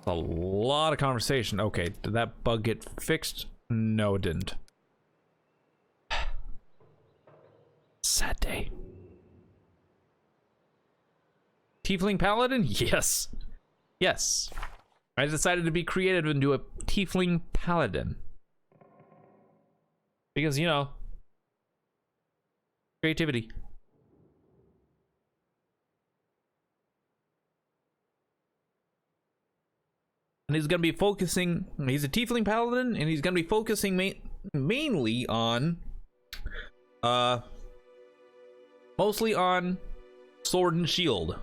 A lot of conversation. Okay, did that bug get fixed? No, it didn't. Sad day. Tiefling paladin? Yes. Yes. I decided to be creative and do a Tiefling paladin. Because, you know, creativity. And he's going to be focusing, he's a Tiefling paladin, and he's going to be focusing mainly on, mostly on sword and shield.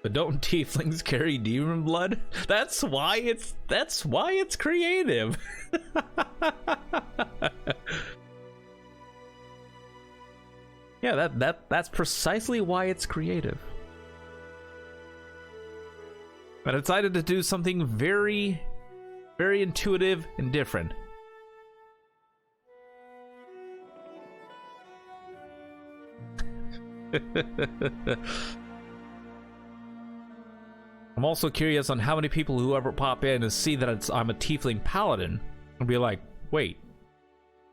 But don't Tieflings carry demon blood? That's why it's creative. Yeah, that's precisely why it's creative. I decided to do something very, very intuitive and different. I'm also curious on how many people who ever pop in and see that I'm a Tiefling paladin and be like, wait,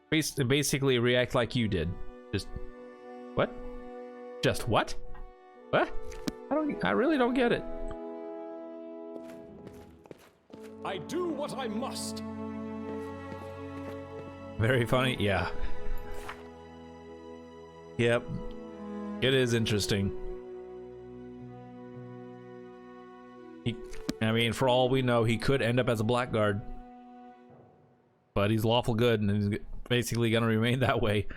basically react like you did. Just what? Just what? What? I really don't get it. I do what I must. Very funny, yeah. Yep. It is interesting. I mean, for all we know, he could end up as a blackguard. But he's lawful good, and he's basically gonna remain that way.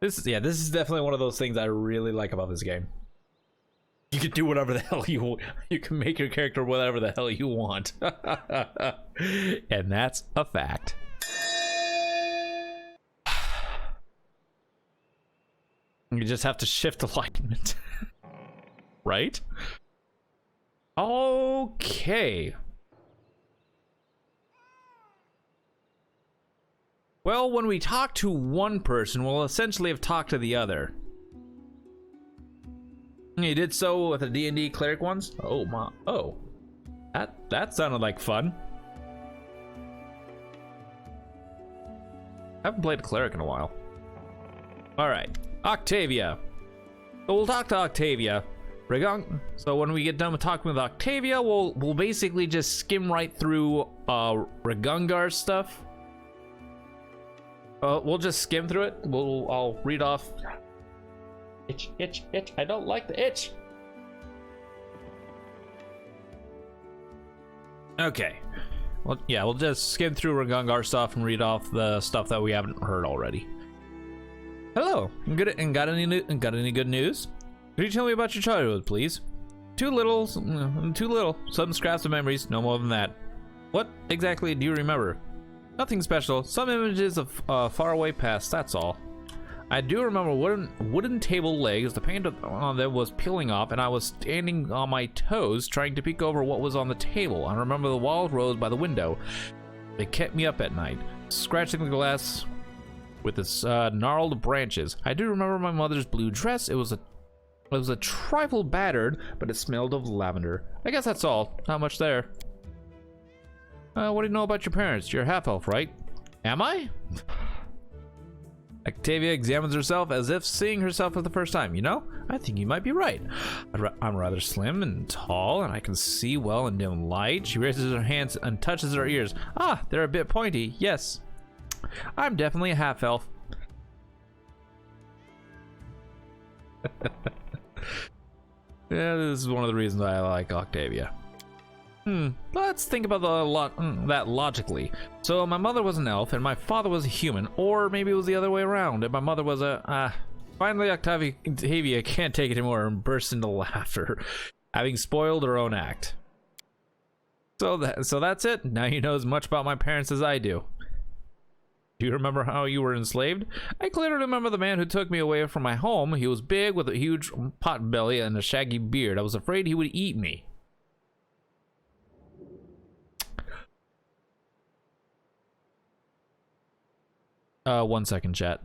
This is definitely one of those things I really like about this game. You can do whatever the hell you want. You can make your character whatever the hell you want. And that's a fact. You just have to shift alignment. Right? Okay. Well, when we talk to one person, we'll essentially have talked to the other. You did so with the D&D cleric ones? Oh my, oh. That sounded like fun. I haven't played a cleric in a while. Alright, Octavia. So we'll talk to Octavia. So when we get done with talking with Octavia, we'll basically just skim right through Regungar stuff. We'll just skim through it. I'll read off. Itch, itch, itch. I don't like the itch. Okay. Well, yeah, we'll just skim through Regungar stuff and read off the stuff that we haven't heard already. Hello. Got any good news? Could you tell me about your childhood, please? Too little. Some scraps of memories, no more than that. What exactly do you remember? Nothing special. Some images of faraway past, that's all. I do remember wooden table legs. The paint on them was peeling off, and I was standing on my toes trying to peek over what was on the table. I remember the wild rose by the window. They kept me up at night, scratching the glass with its gnarled branches. I do remember my mother's blue dress. It was a trifle battered, but it smelled of lavender. I guess that's all. Not much there. What do you know about your parents? You're a half-elf, right? Am I? Octavia examines herself as if seeing herself for the first time. You know, I think you might be right. I'm rather slim and tall, and I can see well in dim light. She raises her hands and touches her ears. Ah, they're a bit pointy. Yes, I'm definitely a half-elf. Yeah, this is one of the reasons I like Octavia. Let's think about that logically. So my mother was an elf and my father was a human, or maybe it was the other way around and my mother was a finally Octavia can't take it anymore and bursts into laughter, having spoiled her own act. So that's it. Now you know as much about my parents as I do. Do you remember how you were enslaved? I clearly remember the man who took me away from my home. He was big with a huge pot belly and a shaggy beard. I was afraid he would eat me. 1 second, chat.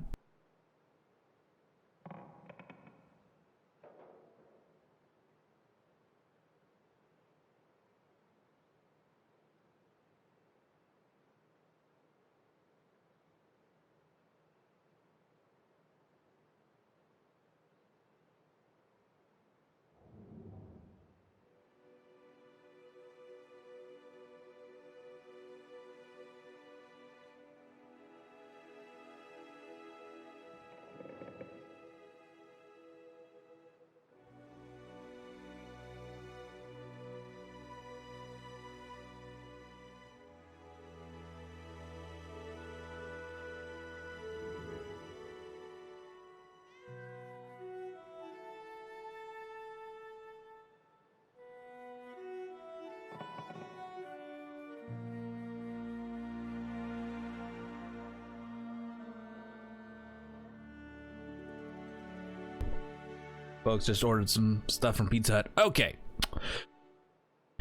Folks just ordered some stuff from Pizza Hut. Okay.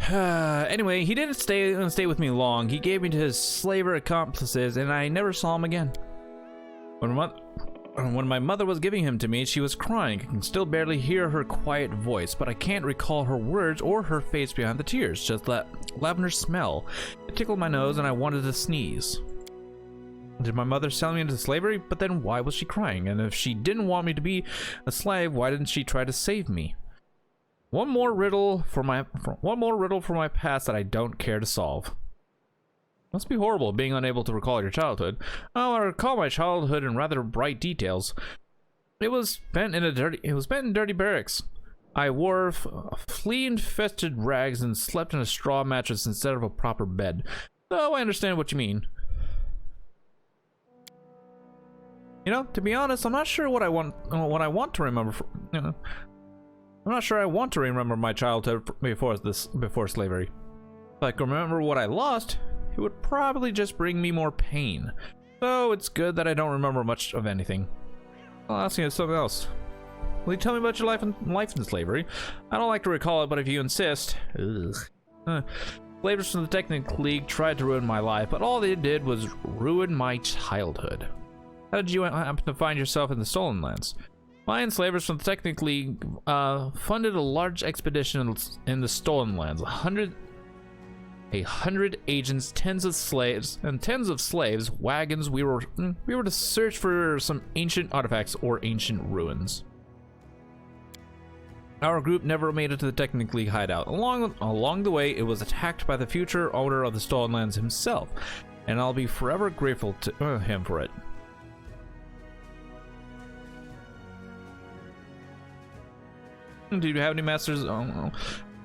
Anyway, he didn't stay with me long. He gave me to his slaver accomplices, and I never saw him again. When my mother was giving him to me, she was crying. I can still barely hear her quiet voice, but I can't recall her words or her face behind the tears. Just that lavender smell. It tickled my nose, and I wanted to sneeze. Did my mother sell me into slavery? But then why was she crying? And if she didn't want me to be a slave, why didn't she try to save me? One more riddle for my past that I don't care to solve. Must be horrible being unable to recall your childhood. Oh, I recall my childhood in rather bright details. It was spent in dirty barracks. I wore flea-infested rags and slept in a straw mattress instead of a proper bed. So I understand what you mean. You know, to be honest, I'm not sure what I want to remember. I'm not sure I want to remember my childhood before slavery. If I can remember what I lost, it would probably just bring me more pain. So it's good that I don't remember much of anything. I'll ask you something else. Will you tell me about your life in slavery? I don't like to recall it, but if you insist. Slavers from the Technic League tried to ruin my life, but all they did was ruin my childhood. How did you happen to find yourself in the Stolen Lands? My enslavers from the Technic League funded a large expedition in the Stolen Lands. 100 agents, tens of slaves, wagons. We were to search for some ancient artifacts or ancient ruins. Our group never made it to the Technic League hideout. Along the way, it was attacked by the future owner of the Stolen Lands himself, and I'll be forever grateful to him for it. Did you have any masters?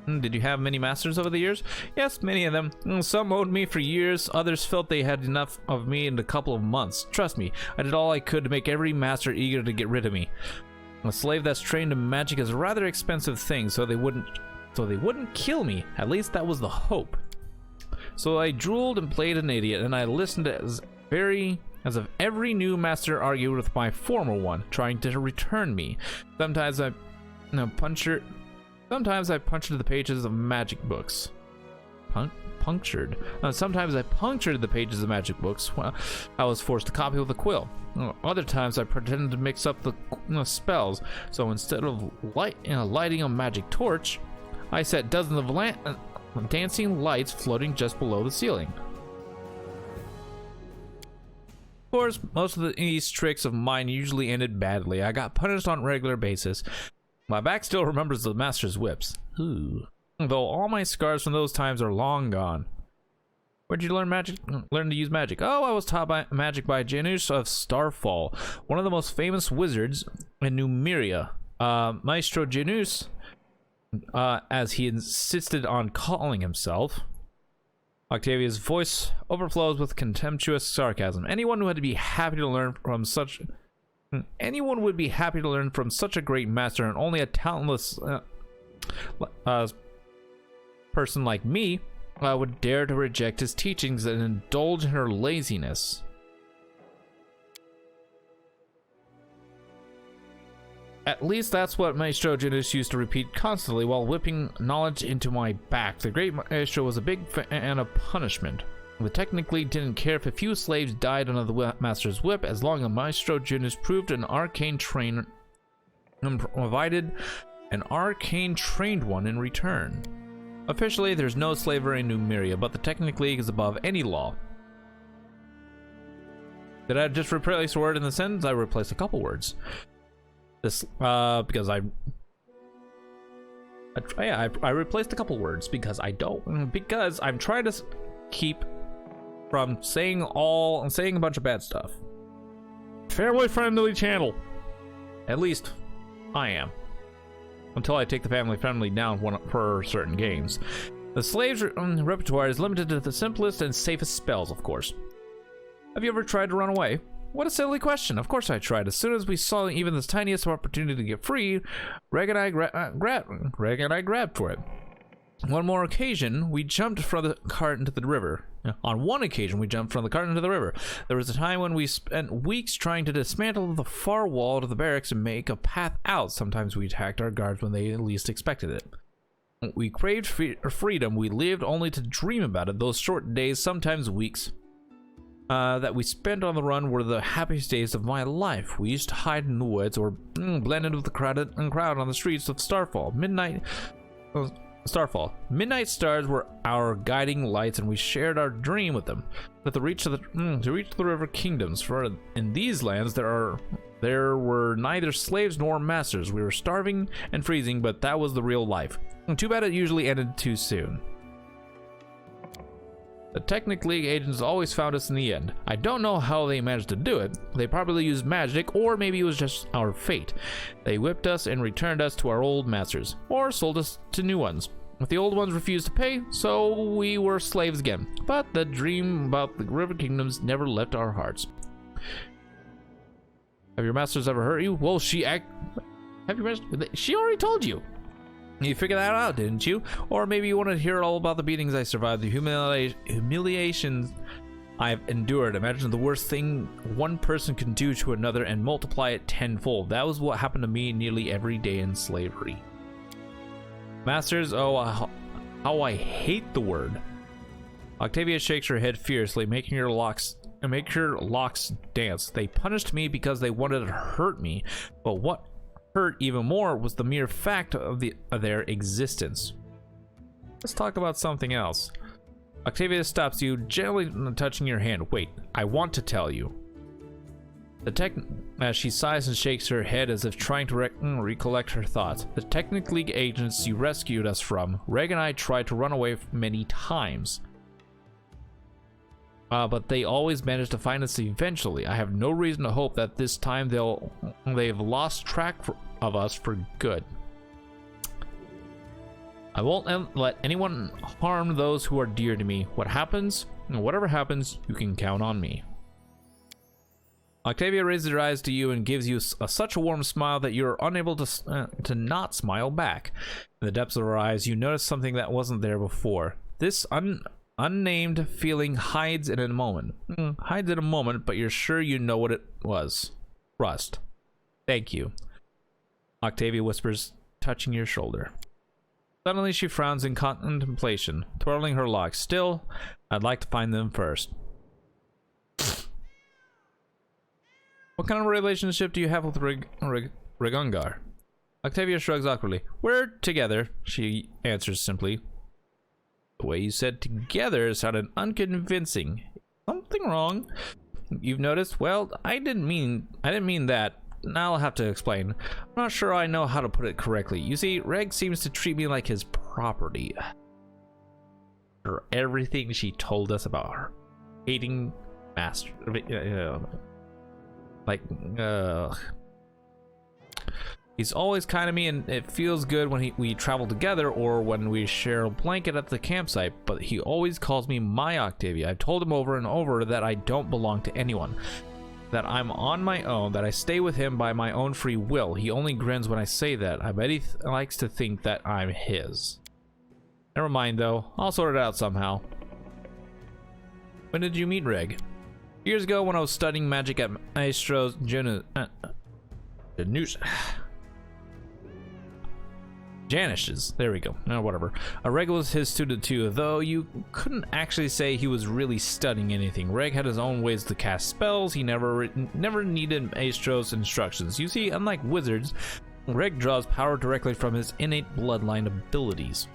Did you have many masters over the years? Yes, many of them. Some owed me for years, others felt they had enough of me in a couple of months. Trust me, I did all I could to make every master eager to get rid of me. A slave that's trained in magic is a rather expensive thing, so they wouldn't kill me. At least that was the hope. So I drooled and played an idiot, and I listened as of every new master argued with my former one, trying to return me. Sometimes I punctured the pages of magic books. Sometimes I punctured the pages of magic books. Well, I was forced to copy with a quill. Other times I pretended to mix up the spells. So instead of lighting a magic torch, I set dozens of dancing lights floating just below the ceiling. Of course, most of these tricks of mine usually ended badly. I got punished on a regular basis. My back still remembers the master's whips. Ooh. Though all my scars from those times are long gone. Where'd you learn to use magic? Oh, I was taught magic by Janus of Starfall, one of the most famous wizards in Numeria. Maestro Janus, as he insisted on calling himself. Octavia's voice overflows with contemptuous sarcasm. Anyone would be happy to learn from such a great master, and only a talentless person like me would dare to reject his teachings and indulge in her laziness. At least that's what Maestro Janus used to repeat constantly while whipping knowledge into my back. The great Maestro was a big fan of punishment. But technically didn't care if a few slaves died under the master's whip, as long as Maestro Janus proved an arcane trainer and provided an arcane trained one in return. Officially, there's no slavery in Numeria, but the Technic League is above any law. Did I just replace a word in the sentence? I replaced a couple words. This, because I replaced a couple words because I'm trying to keep from saying a bunch of bad stuff. Family friendly channel. At least I am. Until I take the family friendly down for certain games. The slave's repertoire is limited to the simplest and safest spells, of course. Have you ever tried to run away? What a silly question. Of course I tried. As soon as we saw even the tiniest opportunity to get free, Greg and I grabbed for it. One more occasion, we jumped from the cart into the river. On one occasion, we jumped from the cart into the river. There was a time when we spent weeks trying to dismantle the far wall to the barracks and make a path out. Sometimes we attacked our guards when they least expected it. We craved freedom. We lived only to dream about it. Those short days, sometimes weeks, that we spent on the run were the happiest days of my life. We used to hide in the woods or blend into the crowd on the streets of Starfall. Midnight stars were our guiding lights, and we shared our dream with them. But to reach the river kingdoms, for in these lands there were neither slaves nor masters. We were starving and freezing, but that was the real life. And too bad it usually ended too soon. The Technic League agents always found us in the end. I don't know how they managed to do it. They probably used magic, or maybe it was just our fate. They whipped us and returned us to our old masters, or sold us to new ones. But the old ones refused to pay, so we were slaves again. But the dream about the river kingdoms never left our hearts. Have your masters ever hurt you? Well, she already told you. You figured that out, didn't you? Or maybe you want to hear all about the beatings I survived, the humiliations I've endured. Imagine the worst thing one person can do to another and multiply it tenfold. That was what happened to me nearly every day in slavery. Masters, oh, how I hate the word. Octavia shakes her head fiercely, making her locks dance. They punished me because they wanted to hurt me, but what hurt even more was the mere fact of their existence. Let's talk about something else. Octavia stops you, gently touching your hand. Wait, I want to tell you. As she sighs and shakes her head as if trying to recollect her thoughts. The Technic League agents you rescued us from, Reg and I tried to run away many times. But they always managed to find us eventually. I have no reason to hope that this time they've lost track of us for good. I won't let anyone harm those who are dear to me. Whatever happens, you can count on me. Octavia raises her eyes to you and gives you such a warm smile that you're unable to not smile back. In the depths of her eyes, you notice something that wasn't there before. This unnamed feeling hides in a moment, but you're sure you know what it was. Trust. Thank you. Octavia whispers, touching your shoulder. Suddenly she frowns in contemplation, twirling her locks. Still, I'd like to find them first. What kind of relationship do you have with Regungar? Octavia shrugs awkwardly. We're together, she answers simply. The way you said together sounded unconvincing. Something wrong? You've noticed? Well, I didn't mean that. Now I'll have to explain. I'm not sure I know how to put it correctly. You see, Reg seems to treat me like his property. For everything she told us about her hating master. He's always kind to me, and it feels good when we travel together or when we share a blanket at the campsite, but he always calls me my Octavia. I've told him over and over that I don't belong to anyone, that I'm on my own, that I stay with him by my own free will. He only grins when I say that. I bet he likes to think that I'm his. Never mind though, I'll sort it out somehow. When did you meet Reg? Years ago when I was studying magic at Maestro's Janish's. There we go. No, whatever. Reg was his student too, though you couldn't actually say he was really studying anything. Reg had his own ways to cast spells. He never needed Maestro's instructions. You see, unlike wizards, Reg draws power directly from his innate bloodline abilities.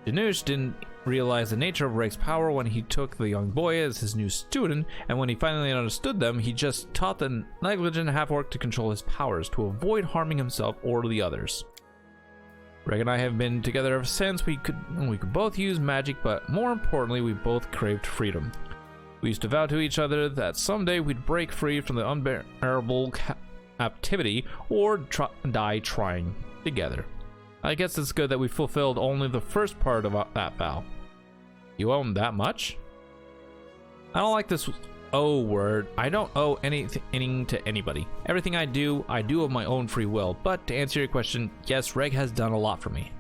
Janusz didn't realize the nature of Reg's power when he took the young boy as his new student, and when he finally understood them, he just taught the negligent half-orc to control his powers, to avoid harming himself or the others. Reg and I have been together ever since. We could both use magic, but more importantly, we both craved freedom. We used to vow to each other that someday we'd break free from the unbearable captivity or die trying together. I guess it's good that we fulfilled only the first part of that vow. You owe him that much? I don't like this word. I don't owe anything to anybody. Everything I do of my own free will. But to answer your question, yes, Reg has done a lot for me.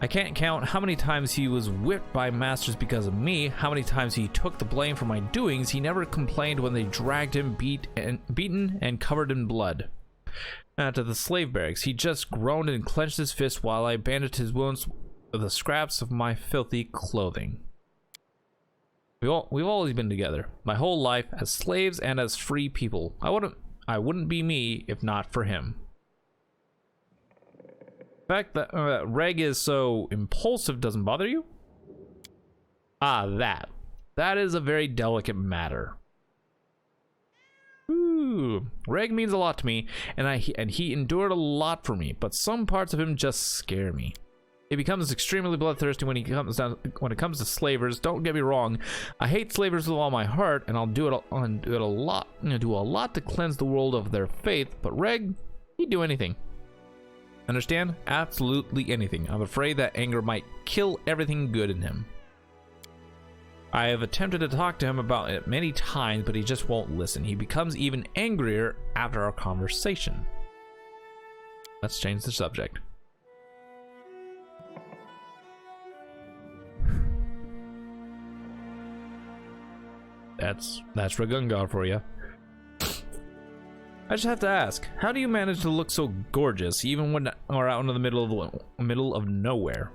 I can't count how many times he was whipped by masters because of me, how many times he took the blame for my doings. He never complained when they dragged him beaten and covered in blood. To the slave barracks, he just groaned and clenched his fist while I bandaged his wounds with the scraps of my filthy clothing. We've always been together, my whole life, as slaves and as free people. I wouldn't be me if not for him. The fact that Reg is so impulsive doesn't bother you? Ah, that is a very delicate matter. Ooh, Reg means a lot to me, and he endured a lot for me, but some parts of him just scare me. He becomes extremely bloodthirsty when it comes to slavers. Don't get me wrong, I hate slavers with all my heart, and I'll do a lot to cleanse the world of their faith. But Reg, he'd do anything. Understand? Absolutely anything. I'm afraid that anger might kill everything good in him. I have attempted to talk to him about it many times, but he just won't listen. He becomes even angrier after our conversation. Let's change the subject. That's Ragungar for you. I just have to ask, how do you manage to look so gorgeous even when we're out in the middle of nowhere?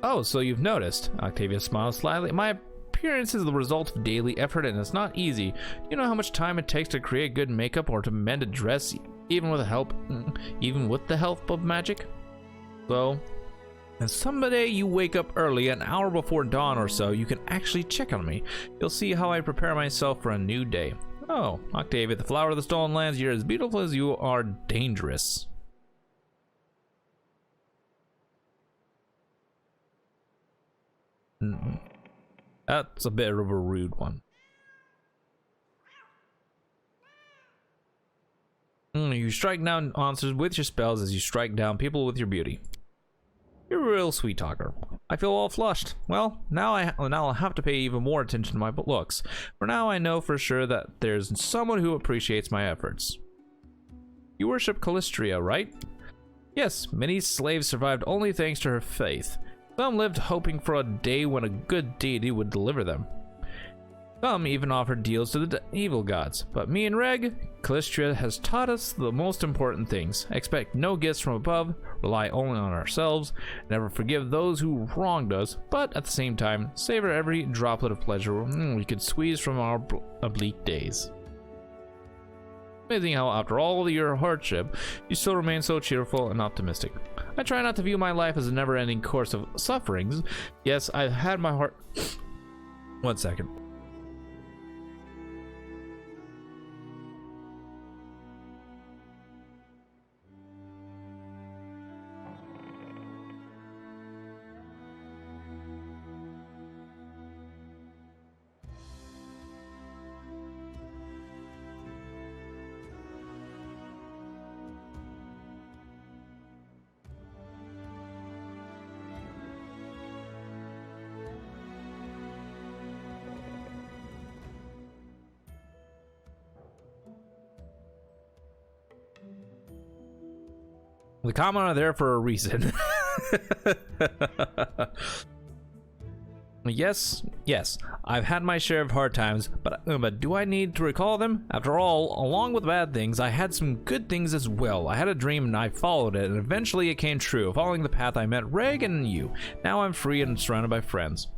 Oh, so you've noticed. Octavia smiled slightly. My appearance is the result of daily effort, and it's not easy. Do you know how much time it takes to create good makeup or to mend a dress, even with the help of magic? So, and someday you wake up early, an hour before dawn or so, you can actually check on me. You'll see how I prepare myself for a new day. Oh, Octavia, the flower of the stolen lands, you're as beautiful as you are dangerous. That's a bit of a rude one. You strike down monsters with your spells as you strike down people with your beauty. You're a real sweet talker. I feel all flushed. Well, now I'll have to pay even more attention to my looks. For now, I know for sure that there's someone who appreciates my efforts. You worship Callistria, right? Yes, many slaves survived only thanks to her faith. Some lived hoping for a day when a good deity would deliver them. Some even offered deals to the evil gods. But me and Reg, Callistria has taught us the most important things. Expect no gifts from above, rely only on ourselves, never forgive those who wronged us, but at the same time, savor every droplet of pleasure we could squeeze from our bleak days. Amazing how after all your hardship, you still remain so cheerful and optimistic. I try not to view my life as a never-ending course of sufferings. Yes, I've had my heart... One second. The comments are there for a reason. Yes, I've had my share of hard times, but do I need to recall them? After all, along with bad things, I had some good things as well. I had a dream and I followed it, and eventually it came true. Following the path, I met Reg and you. Now I'm free and surrounded by friends.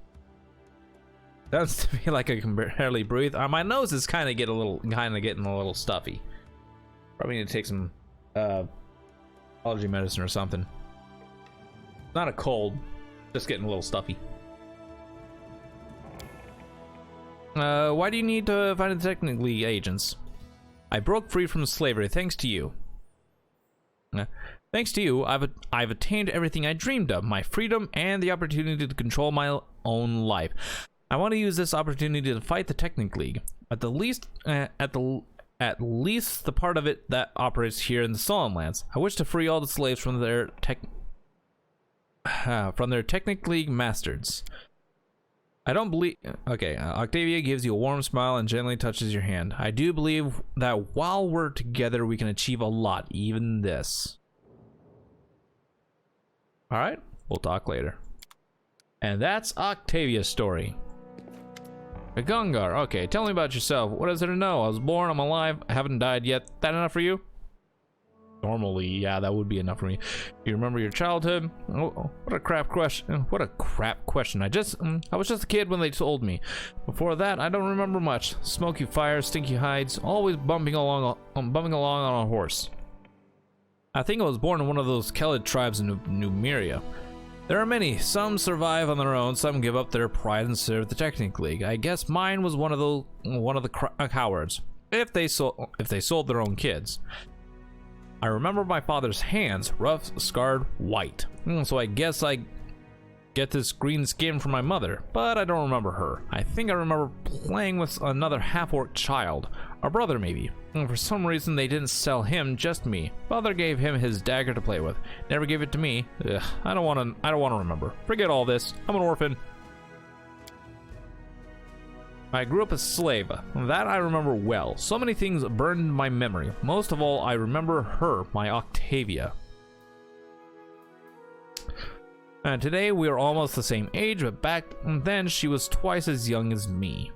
Sounds to me like I can barely breathe. My nose is kind of getting a little stuffy. Probably need to take some allergy medicine or something. Not a cold, just getting a little stuffy. Why do you need to find the technically agents? I broke free from slavery thanks to you. Thanks to you, I've attained everything I dreamed of, my freedom and the opportunity to control my own life. I want to use this opportunity to fight the Technic League. At least the part of it that operates here in the Stolen Lands. I wish to free all the slaves from their Technic League masters. I don't believe... Okay, Octavia gives you a warm smile and gently touches your hand. I do believe that while we're together, we can achieve a lot, even this. Alright, we'll talk later. And that's Octavia's story. A Gungar. Okay, tell me about yourself. What is there to know? I was born, I'm alive, I haven't died yet. That enough for you? Normally, yeah, that would be enough for me. You remember your childhood? Oh, what a crap question. What a crap question. I was just a kid when they told me. Before that, I don't remember much. Smoky fire, stinky hides, always bumping along on a horse. I think I was born in one of those Kelid tribes in Numeria. There are many. Some survive on their own, some give up their pride and serve the Technic League. I guess mine was one of the cowards. If they sold their own kids. I remember my father's hands, rough, scarred, white. So I guess I get this green skin from my mother, but I don't remember her. I think I remember playing with another half-orc child, a brother maybe. And for some reason they didn't sell him, just me. Father gave him his dagger to play with. Never gave it to me. Ugh, I don't want to remember. Forget all this. I'm an orphan. I grew up a slave. That I remember well. So many things burned in my memory. Most of all, I remember her, my Octavia. And today we are almost the same age, but back then she was twice as young as me.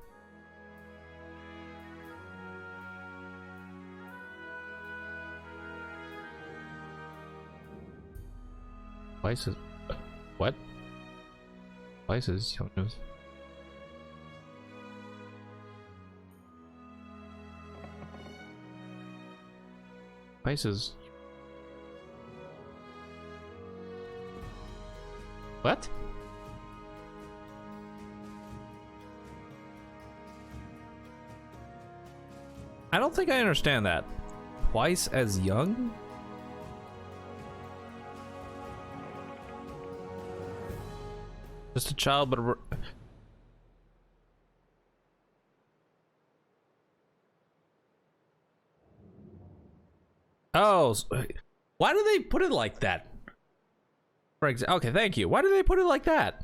Twice as... What? Twice as young as... Spices. What? I don't think I understand that. Twice as young? Just a child, but oh, why do they put it like that? For example, okay, thank you. Why do they put it like that?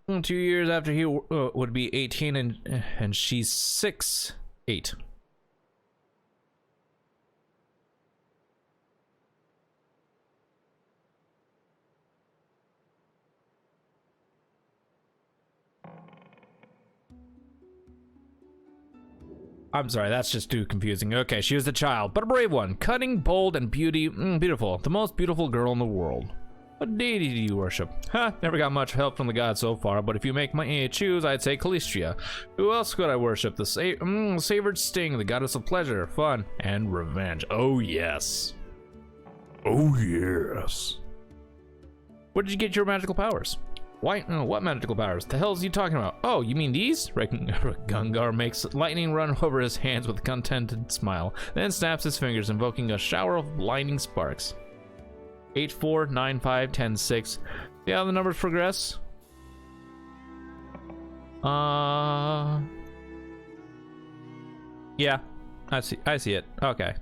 Mm, 2 years after he would be 18 and she's 6, 8. I'm sorry, that's just too confusing. Okay, she was a child, but a brave one. Cunning, bold, and beautiful. The most beautiful girl in the world. What deity do you worship? Huh, never got much help from the gods so far, but if you make me choose, I'd say Calistria. Who else could I worship? The savored sting, the goddess of pleasure, fun, and revenge. Oh, yes. Oh, yes. Where did you get your magical powers? Why? What magical powers? The hell is you talking about? Oh, you mean these? Gungar makes lightning run over his hands with a contented smile, then snaps his fingers, invoking a shower of blinding sparks. 8, 4, 9, 5, 10, 6. See how the numbers progress? Yeah, I see it. Okay.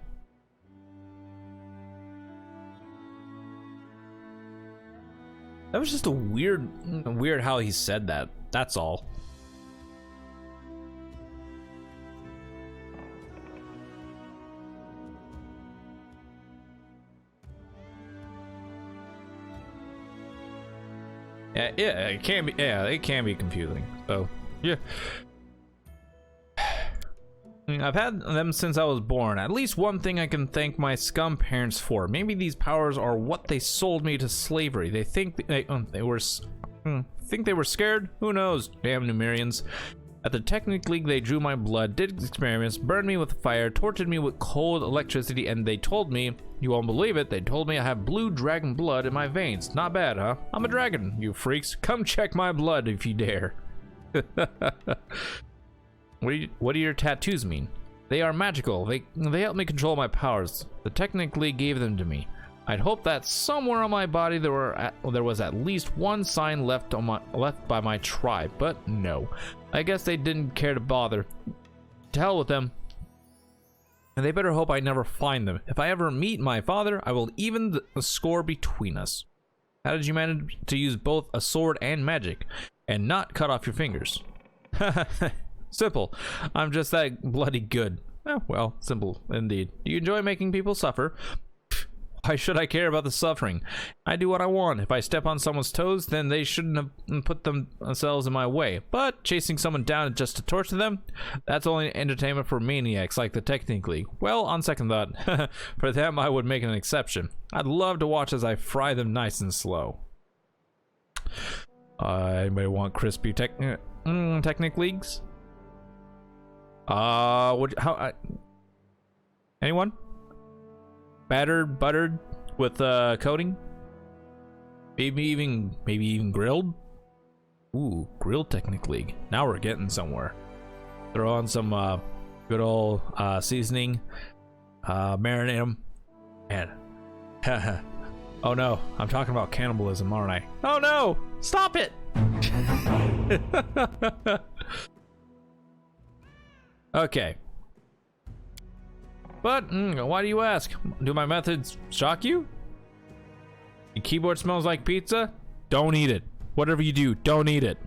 That was just a weird how he said that. That's all. Yeah, it can be. Yeah, it can be confusing. So, yeah. I've had them since I was born. At least one thing I can thank my scum parents for. Maybe these powers are what they sold me to slavery. They think they were scared? Who knows? Damn Numerians. At the Technic League, they drew my blood, did experiments, burned me with fire, tortured me with cold electricity, and they told me, you won't believe it, they told me I have blue dragon blood in my veins. Not bad, huh? I'm a dragon, you freaks. Come check my blood if you dare. What do your tattoos mean? They are magical. They help me control my powers. The Technic League gave them to me. I'd hope that somewhere on my body there was at least one sign left by my tribe, but no. I guess they didn't care to bother. To hell with them. And they better hope I never find them. If I ever meet my father, I will even the score between us. How did you manage to use both a sword and magic, and not cut off your fingers? Simple. I'm just that bloody good. Oh, well, simple indeed. Do you enjoy making people suffer? Why should I care about the suffering? I do what I want. If I step on someone's toes, then they shouldn't have put themselves in my way. But chasing someone down just to torture them? That's only entertainment for maniacs like the Technique League. Well, on second thought, for them I would make an exception. I'd love to watch as I fry them nice and slow. Anybody want crispy Technique Leagues? Anyone? Battered, buttered with coating? Maybe even grilled? Ooh, grilled Technique League. Now we're getting somewhere. Throw on some good old seasoning, marinate them, and oh no, I'm talking about cannibalism, aren't I? Oh no, stop it! Okay. But, why do you ask? Do my methods shock you? Your keyboard smells like pizza? Don't eat it. Whatever you do, don't eat it.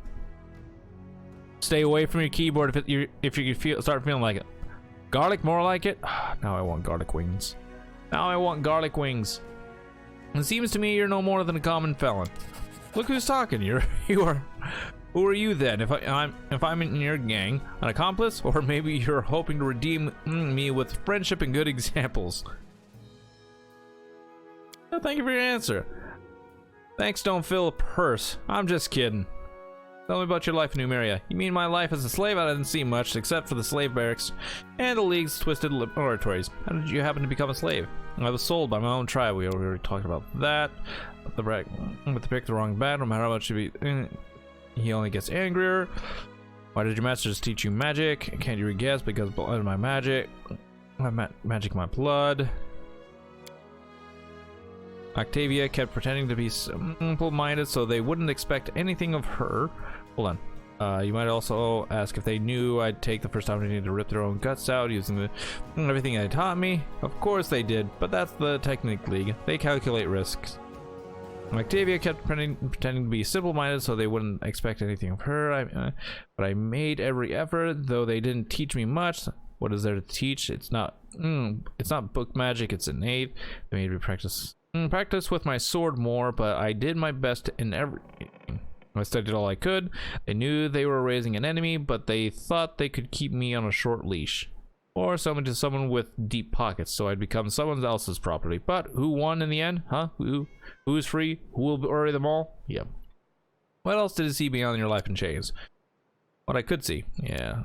Stay away from your keyboard if you start feeling like it. Garlic more like it? Now I want garlic wings. Now I want garlic wings. It seems to me you're no more than a common felon. Look who's talking. Who are you then? If I'm in your gang, an accomplice, or maybe you're hoping to redeem me with friendship and good examples? No, thank you for your answer. Thanks don't fill a purse. I'm just kidding. Tell me about your life in Numeria. You mean my life as a slave? I didn't see much except for the slave barracks and the League's twisted laboratories. How did you happen to become a slave? I was sold by my own tribe. We already talked about that. With the pick the wrong bad, no matter how much you be. He only gets angrier. Why did your master just teach you magic? Can't you re-guess? Because blood my magic. Magic my blood. Octavia kept pretending to be simple-minded so they wouldn't expect anything of her. Hold on. You might also ask if they knew I'd take the first opportunity to rip their own guts out using everything they taught me. Of course they did, but that's the Technique League. They calculate risks. Octavia kept pretending to be simple-minded so they wouldn't expect anything of her. But I made every effort, though they didn't teach me much. What is there to teach? It's not book magic, it's innate. They made me practice with my sword more, but I did my best in everything. I studied all I could. They knew they were raising an enemy, but they thought they could keep me on a short leash. Or summon to someone with deep pockets, so I'd become someone else's property. But who won in the end? Huh? Who's free? Who will bury them all? Yep. What else did it see beyond your life in chains? What I could see, yeah.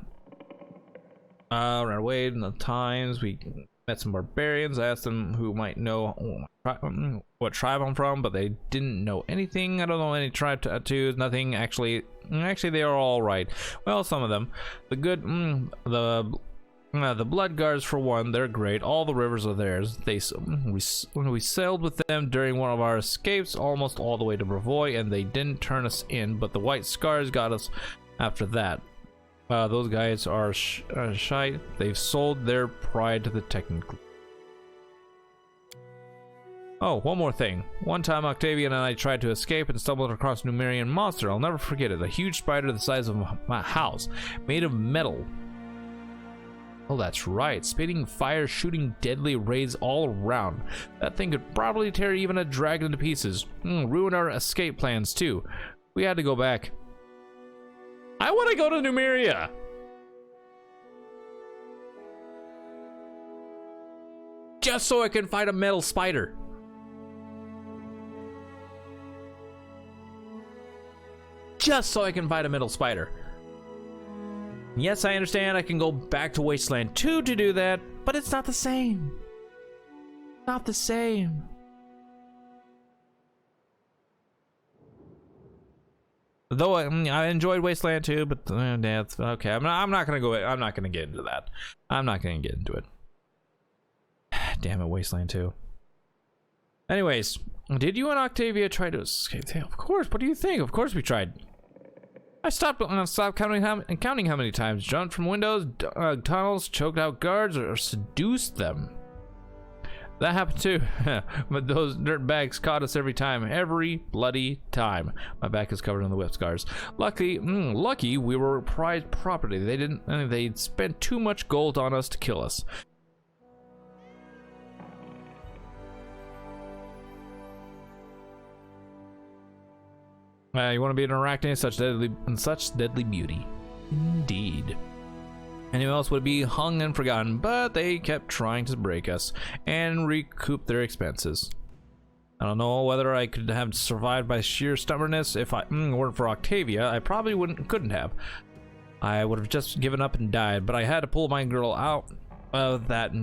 Ran away in the times. We met some barbarians. I asked them who might know what tribe I'm from, but they didn't know anything. I don't know any tribe tattoos. Nothing. Actually, they are all right. Well, some of them. The Blood Guards, for one, they're great. All the rivers are theirs. We sailed with them during one of our escapes, almost all the way to Bravoy, and they didn't turn us in, but the White Scars got us after that. Those guys are shy. They've sold their pride to the Technique. Oh, one more thing. One time Octavian and I tried to escape and stumbled across a Numerian monster. I'll never forget it. A huge spider the size of my house, made of metal. Oh, that's right. Spitting fire, shooting deadly rays all around. That thing could probably tear even a dragon to pieces. Ruin our escape plans, too. We had to go back. I want to go to Numeria! Just so I can fight a metal spider. Just so I can fight a metal spider. Yes, I understand I can go back to Wasteland 2 to do that, but it's not the same. Not the same. Though I enjoyed Wasteland 2, but that's okay. I'm not gonna go. I'm not gonna get into that. I'm not gonna get into it. Damn it, Wasteland 2. Anyways, did you and Octavia try to escape? Of course. What do you think? Of course we tried. I stopped counting how many times jumped from windows, tunnels, choked out guards, or seduced them. That happened too. But those dirt bags caught us every bloody time. My back is covered in the whip scars. Lucky we were prized property. They'd spent too much gold on us to kill us. You want to be an arachne, such deadly beauty. Indeed. Anyone else would be hung and forgotten, but they kept trying to break us and recoup their expenses. I don't know whether I could have survived by sheer stubbornness. If I weren't for Octavia, I probably couldn't have. I would have just given up and died, but I had to pull my girl out of that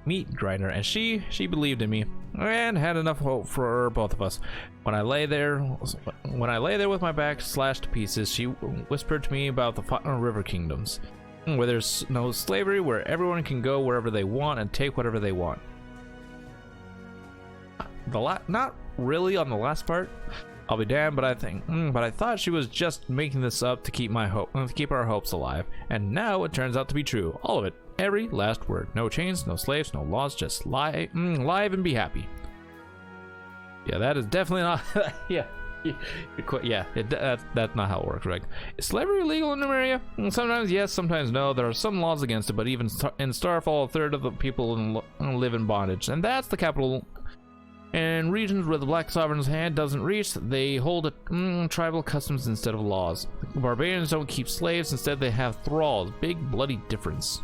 meat grinder, and she believed in me and had enough hope for both of us. When I lay there with my back slashed to pieces, she whispered to me about the river kingdoms, where there's no slavery, where everyone can go wherever they want and take whatever they want. Not really on the last part, I'll be damned, but I thought she was just making this up to keep our hopes alive, and now it turns out to be true, all of it, every last word. No chains, no slaves, no laws, just live and be happy. Yeah, that is definitely not. Yeah. That's not how it works, right? Is slavery illegal in Numeria? Sometimes yes, sometimes no. There are some laws against it, but even in Starfall, a third of the people live in bondage, and that's the capital. In regions where the Black Sovereign's hand doesn't reach, they hold tribal customs instead of laws. The barbarians don't keep slaves, instead they have thralls. Big bloody difference.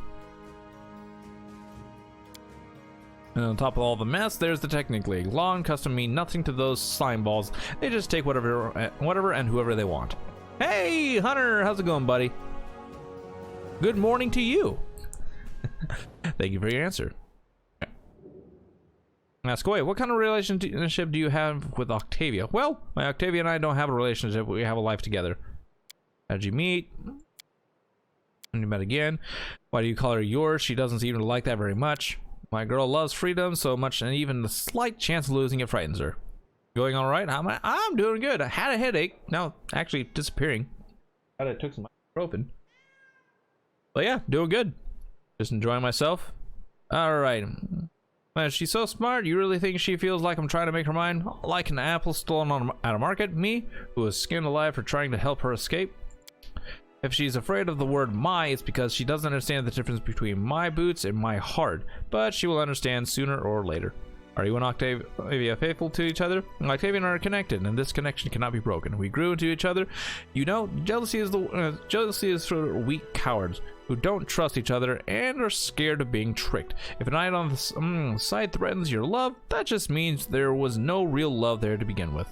And on top of all the mess, there's the Technic League. Law and custom mean nothing to those slime balls. They just take whatever and whoever they want. Hey, Hunter, how's it going, buddy? Good morning to you. Thank you for your answer. Ask away, what kind of relationship do you have with Octavia? Well, my Octavia and I don't have a relationship. We have a life together. How did you meet? And you met again. Why do you call her yours? She doesn't seem to like that very much. My girl loves freedom so much, and even the slight chance of losing it frightens her. Going all right? I'm doing good. I had a headache. Now, actually disappearing. I took some ibuprofen. But yeah, doing good. Just enjoying myself. All right. Man, she's so smart. You really think she feels like I'm trying to make her mine? Like an apple stolen at a market? Me, who was skinned alive for trying to help her escape? If she's afraid of the word my, it's because she doesn't understand the difference between my boots and my heart, but she will understand sooner or later. Are you and Octavia faithful to each other? Octavia and I are connected, and this connection cannot be broken. We grew into each other. You know, jealousy is for weak cowards who don't trust each other and are scared of being tricked. If an eye on the side threatens your love, that just means there was no real love there to begin with.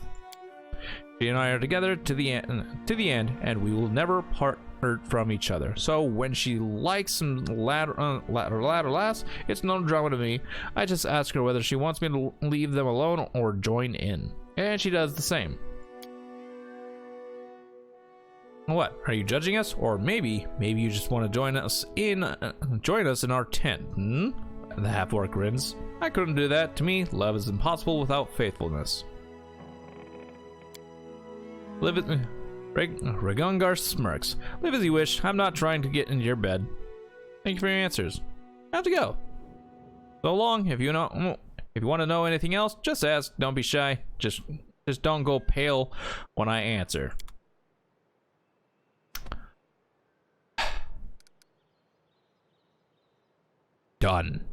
She and I are together to the end, and we will never part from each other. So when she likes some lad or lass, it's no drama to me. I just ask her whether she wants me to leave them alone or join in, and she does the same. What? Are you judging us, or maybe you just want to join us in our tent? The half-orc grins. I couldn't do that. To me, love is impossible without faithfulness. Ragungar smirks. Live as you wish. I'm not trying to get into your bed. Thank you for your answers. I have to go. So long. If you want to know anything else, just ask. Don't be shy. Just don't go pale when I answer. Done.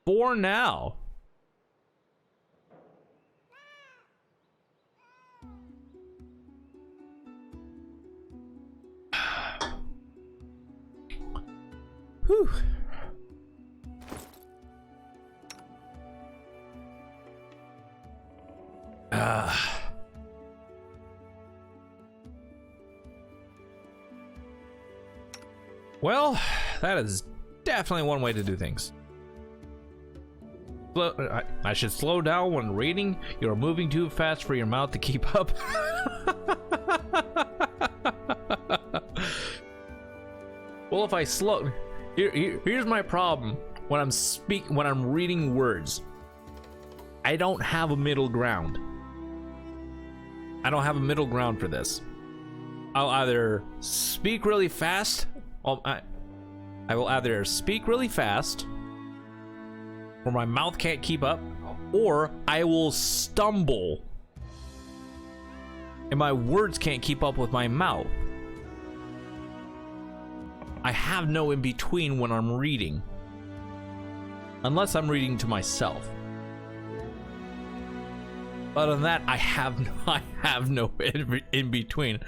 For now. Whew. Well, that is definitely one way to do things. I should slow down when reading. You're moving too fast for your mouth to keep up. Well, if I slow, here's my problem when I'm reading words. I don't have a middle ground. I don't have a middle ground for this. I'll either speak really fast. I will either speak really fast, or my mouth can't keep up, or I will stumble and my words can't keep up with my mouth. I have no in between when I'm reading, unless I'm reading to myself. Other than that, I have no in between.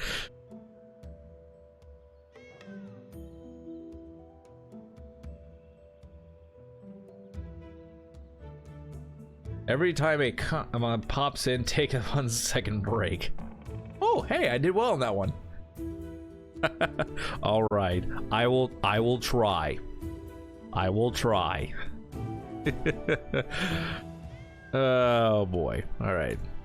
Every time a pops in, take a 1 second break. Oh, hey, I did well on that one. All right, I will try. I will try. Oh boy. All right.